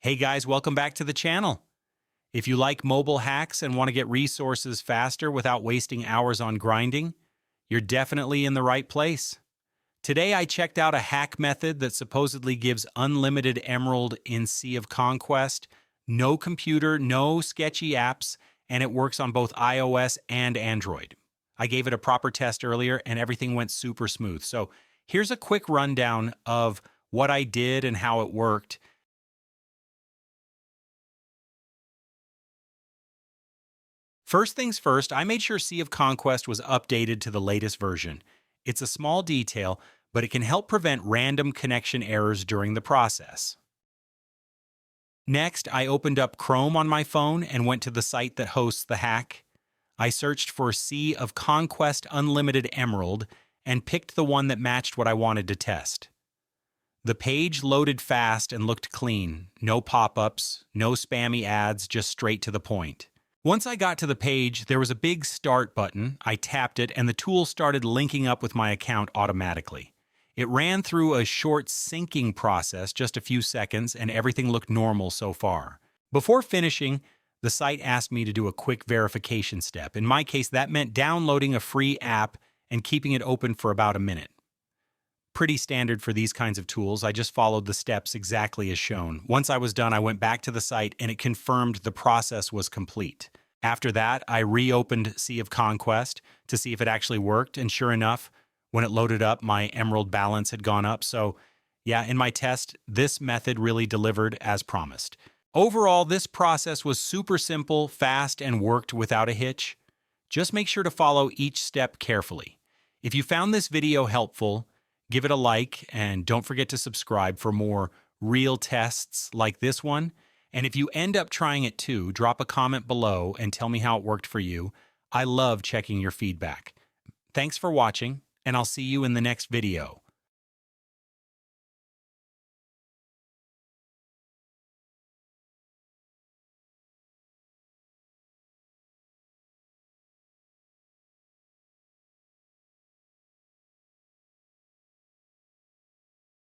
Hey guys, welcome back to the channel. If you like mobile hacks and want to get resources faster without wasting hours on grinding, you're definitely in the right place. Today I checked out a hack method that supposedly gives unlimited emerald in Sea of Conquest, no computer, no sketchy apps, and it works on both iOS and Android. I gave it a proper test earlier and everything went super smooth. So here's a quick rundown of what I did and how it worked. First things first, I made sure Sea of Conquest was updated to the latest version. It's a small detail, but it can help prevent random connection errors during the process. Next, I opened up Chrome on my phone and went to the site that hosts the hack. I searched for Sea of Conquest Unlimited Emerald and picked the one that matched what I wanted to test. The page loaded fast and looked clean. No pop-ups, no spammy ads, just straight to the point. Once I got to the page, there was a big Start button. I tapped it, and the tool started linking up with my account automatically. It ran through a short syncing process, just a few seconds, and everything looked normal so far. Before finishing, the site asked me to do a quick verification step. In my case, that meant downloading a free app and keeping it open for about a minute. Pretty standard for these kinds of tools. I just followed the steps exactly as shown. Once I was done, I went back to the site and it confirmed the process was complete. After that, I reopened Sea of Conquest to see if it actually worked, and sure enough, when it loaded up, my emerald balance had gone up. So yeah, in my test, this method really delivered as promised. Overall, this process was super simple, fast, and worked without a hitch. Just make sure to follow each step carefully. If you found this video helpful, give it a like, and don't forget to subscribe for more real tests like this one. And if you end up trying it too, drop a comment below and tell me how it worked for you. I love checking your feedback. Thanks for watching, and I'll see you in the next video.